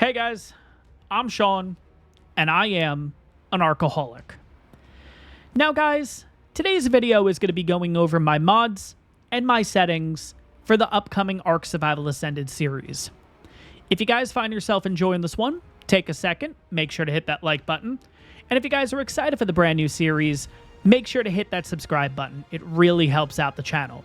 Hey guys, I'm Sean, and I am an ARKaholic. Now guys, today's video is going to be going over my mods and my settings for the upcoming ARKsurvivalascended series. If you guys find yourself enjoying this one, take a second, make sure to hit that like button. And if you guys are excited for the brand new series, make sure to hit that subscribe button. It really helps out the channel.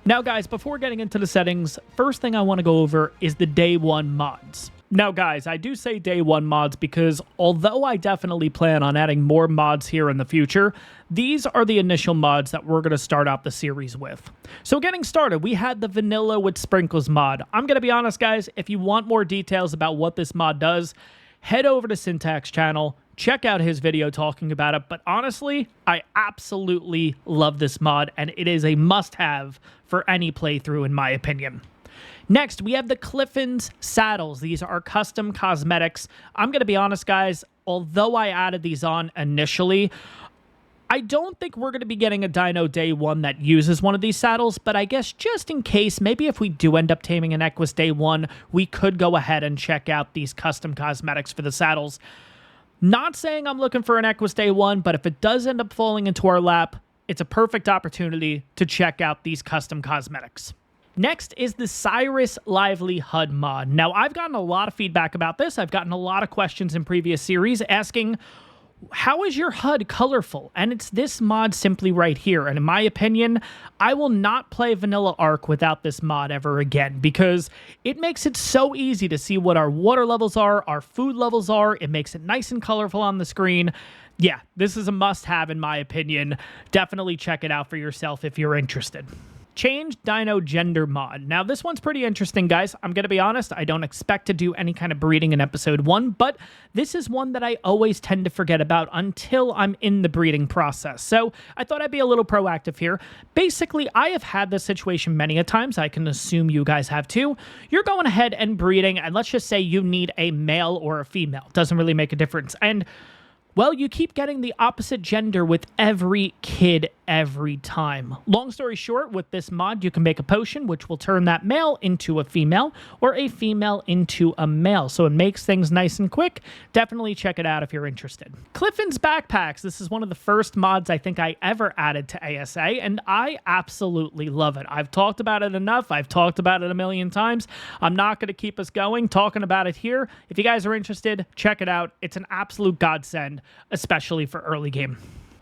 Now guys, before getting into the settings, first thing I want to go over is the day one mods. Now guys, I do say day one mods because although I definitely plan on adding more mods here in the future, these are the initial mods that we're going to start out the series with. So getting started, we had the vanilla with sprinkles mod. I'm going to be honest guys, if you want more details about what this mod does, head over to Syntax channel, check out his video talking about it, but honestly, I absolutely love this mod and it is a must-have for any playthrough in my opinion. Next, we have the Clifton's saddles. These are custom cosmetics. I'm going to be honest, guys, although I added these on initially, I don't think we're going to be getting a dino day one that uses one of these saddles, but I guess just in case, maybe if we do end up taming an Equus day one, we could go ahead and check out these custom cosmetics for the saddles. Not saying I'm looking for an Equus day one, but if it does end up falling into our lap, it's a perfect opportunity to check out these custom cosmetics. Next is the Cyrus Lively HUD mod. Now, I've gotten a lot of feedback about this. I've gotten a lot of questions in previous series asking, how is your HUD colorful? And it's this mod simply right here. And in my opinion, I will not play Vanilla Ark without this mod ever again because it makes it so easy to see what our water levels are, our food levels are. It makes it nice and colorful on the screen. Yeah, this is a must-have in my opinion. Definitely check it out for yourself if you're interested. Change Dino Gender mod. Now, this one's pretty interesting, guys. I'm going to be honest, I don't expect to do any kind of breeding in episode 1, but this is one that I always tend to forget about until I'm in the breeding process. So I thought I'd be a little proactive here. Basically, I have had this situation many a times. I can assume you guys have too. You're going ahead and breeding, and let's just say you need a male or a female. Doesn't really make a difference. And well, you keep getting the opposite gender with every kid every time. Long story short, with this mod, you can make a potion which will turn that male into a female or a female into a male. So it makes things nice and quick. Definitely check it out if you're interested. Clifton's backpacks. This is one of the first mods I think I ever added to ASA, and I absolutely love it. I've talked about it enough. I've talked about it a million times. I'm not going to keep us going talking about it here. If you guys are interested, check it out. It's an absolute godsend, especially for early game.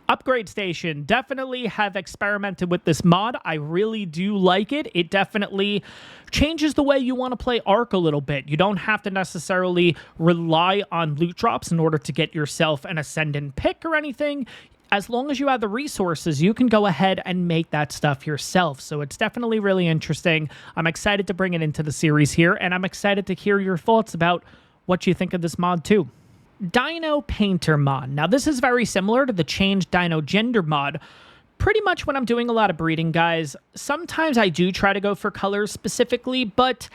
Upgrade station. Definitely have experimented with this mod. I really do like it. It definitely changes the way you want to play Ark a little bit. You don't have to necessarily rely on loot drops in order to get yourself an Ascendant pick or anything. As long as you have the resources, you can go ahead and make that stuff yourself. So it's definitely really interesting. I'm excited to bring it into the series here, and I'm excited to hear your thoughts about what you think of this mod too. Dino Painter mod. Now, this is very similar to the Change Dino Gender mod. Pretty much when I'm doing a lot of breeding, guys, sometimes I do try to go for colors specifically, but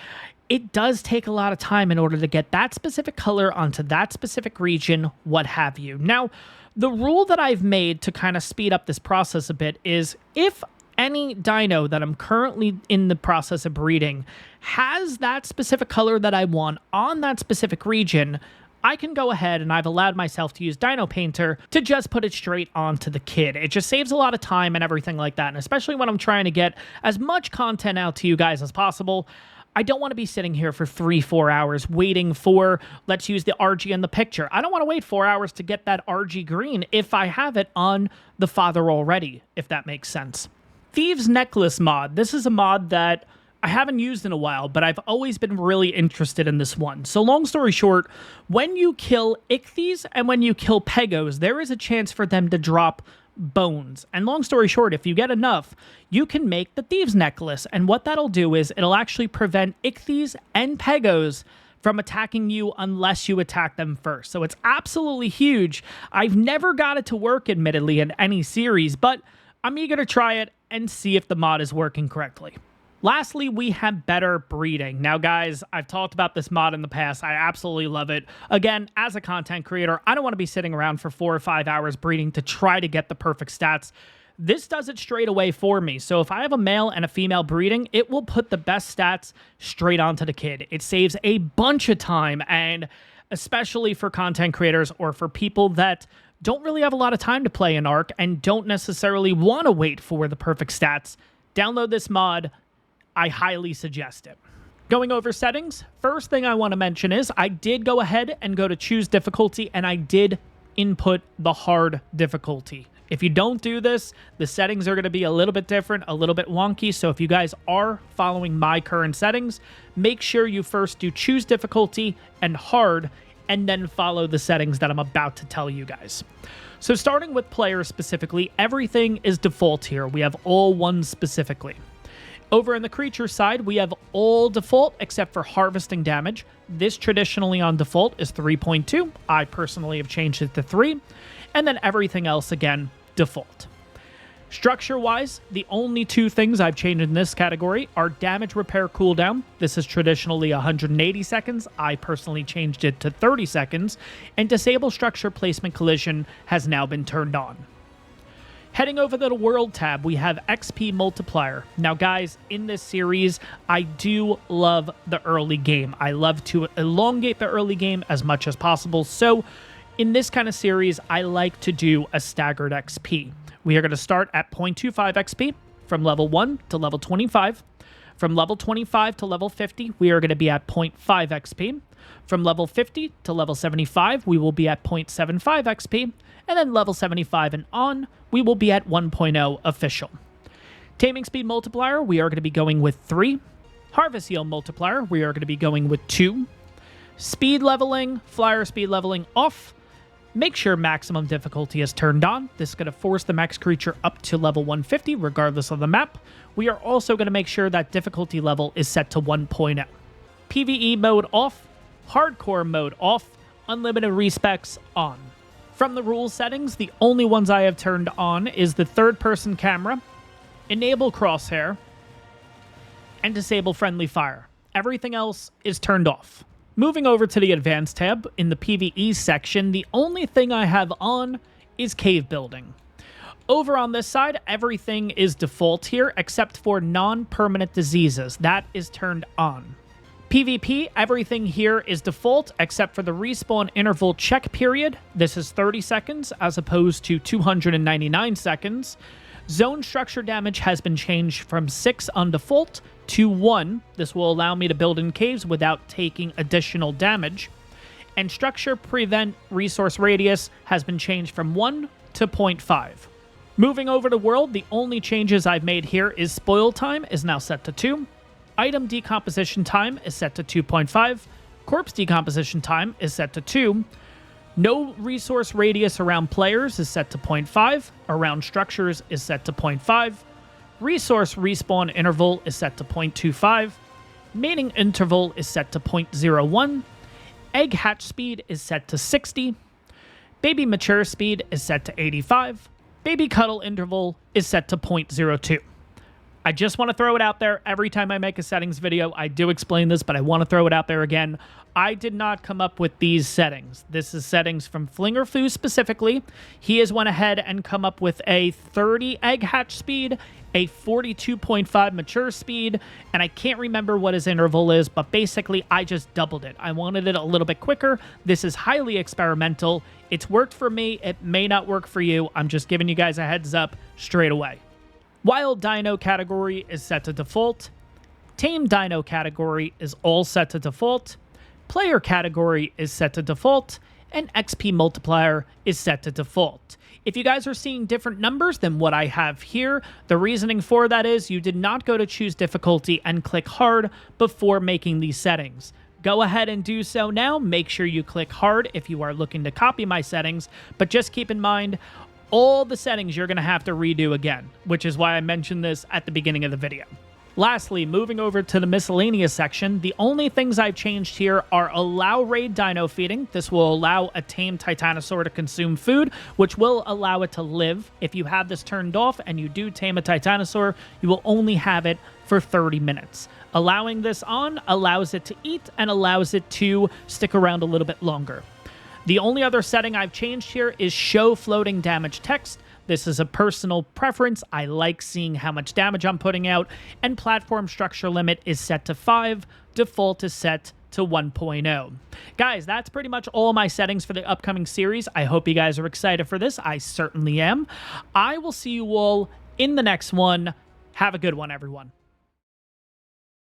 it does take a lot of time in order to get that specific color onto that specific region, what have you. Now, the rule that I've made to kind of speed up this process a bit is if any dino that I'm currently in the process of breeding has that specific color that I want on that specific region, I can go ahead and I've allowed myself to use Dino Painter to just put it straight onto the kid. It just saves a lot of time and everything like that. And especially when I'm trying to get as much content out to you guys as possible, I don't want to be sitting here for 3-4 hours waiting for, let's use the RG in the picture. I don't want to wait 4 hours to get that RG green if I have it on the father already, if that makes sense. Thieves Necklace mod. This is a mod that I haven't used in a while, but I've always been really interested in this one. So long story short, when you kill ichthyes and when you kill pegos, there is a chance for them to drop bones. And long story short, if you get enough, you can make the Thieves Necklace. And what that'll do is it'll actually prevent ichthyes and pegos from attacking you unless you attack them first. So it's absolutely huge. I've never got it to work, admittedly, in any series, but I'm eager to try it and see if the mod is working correctly. Lastly, we have better breeding. Now, guys, I've talked about this mod in the past. I absolutely love it. Again, as a content creator, I don't want to be sitting around for 4 or 5 hours breeding to try to get the perfect stats. this does it straight away for me. So if I have a male and a female breeding, it will put the best stats straight onto the kid. It saves a bunch of time, and especially for content creators or for people that don't really have a lot of time to play an Ark and don't necessarily want to wait for the perfect stats, download this mod. I highly suggest it. Going over settings, first thing I want to mention is I did go ahead and go to choose difficulty, and I did input the hard difficulty. If you don't do this, the settings are going to be a little bit different, a little bit wonky. So if you guys are following my current settings, make sure you first do choose difficulty and hard, and then follow the settings that I'm about to tell you guys. So starting with players specifically, everything is default here. We have all ones specifically. Over in the creature side, we have all default except for harvesting damage. This traditionally on default is 3.2. I personally have changed it to 3. And then everything else, again, default. Structure-wise, the only two things I've changed in this category are damage repair cooldown. This is traditionally 180 seconds. I personally changed it to 30 seconds. And disable structure placement collision has now been turned on. Heading over to the World tab, we have XP multiplier. Now, guys, in this series, I do love the early game. I love to elongate the early game as much as possible. So, in this kind of series, I like to do a staggered XP. We are going to start at 0.25 XP from level 1 to level 25. From level 25 to level 50, we are going to be at 0.5 XP. From level 50 to level 75, we will be at 0.75 XP. And then level 75 and on, we will be at 1.0 official. Taming speed multiplier, we are going to be going with 3. Harvest yield multiplier, we are going to be going with 2. Speed leveling, flyer speed leveling off. Make sure maximum difficulty is turned on. This is going to force the max creature up to level 150 regardless of the map. We are also going to make sure that difficulty level is set to 1.0. PvE mode off, hardcore mode off, unlimited respecs on. From the rules settings, the only ones I have turned on is the third-person camera, enable crosshair, and disable friendly fire. Everything else is turned off. Moving over to the Advanced tab, in the PvE section, the only thing I have on is cave building. Over on this side, everything is default here, except for non-permanent diseases. That is turned on. PvP, everything here is default, except for the respawn interval check period. This is 30 seconds, as opposed to 299 seconds. Zone structure damage has been changed from 6 on default to 1. This will allow me to build in caves without taking additional damage. And structure prevent resource radius has been changed from 1 to 0.5. Moving over to world, the only changes I've made here is spoil time is now set to 2. Item decomposition time is set to 2.5. Corpse decomposition time is set to 2. No resource radius around players is set to 0.5. Around structures is set to 0.5. Resource respawn interval is set to 0.25. Mating interval is set to 0.01. Egg hatch speed is set to 60. Baby mature speed is set to 85. Baby cuddle interval is set to 0.02. I just want to throw it out there. Every time I make a settings video, I do explain this, but I want to throw it out there again. I did not come up with these settings. This is settings from Flingerfoo specifically. He has went ahead and come up with a 30 egg hatch speed, a 42.5 mature speed, and I can't remember what his interval is, but basically I just doubled it. I wanted it a little bit quicker. This is highly experimental. It's worked for me. It may not work for you. I'm just giving you guys a heads up straight away. Wild Dino category is set to default. Tame Dino category is all set to default. Player category is set to default. And XP multiplier is set to default. If you guys are seeing different numbers than what I have here, the reasoning for that is you did not go to choose difficulty and click hard before making these settings. Go ahead and do so now. Make sure you click hard if you are looking to copy my settings, but just keep in mind, all the settings you're going to have to redo again, which is why I mentioned this at the beginning of the video. Lastly, moving over to the miscellaneous section, the only things I've changed here are allow raid dino feeding. This will allow a tamed titanosaur to consume food, which will allow it to live. If you have this turned off and you do tame a titanosaur, you will only have it for 30 minutes. Allowing this on allows it to eat and allows it to stick around a little bit longer. The only other setting I've changed here is show floating damage text. This is a personal preference. I like seeing how much damage I'm putting out, and platform structure limit is set to 5. Default is set to 1.0. Guys, that's pretty much all my settings for the upcoming series. I hope you guys are excited for this. I certainly am. I will see you all in the next one. Have a good one, everyone.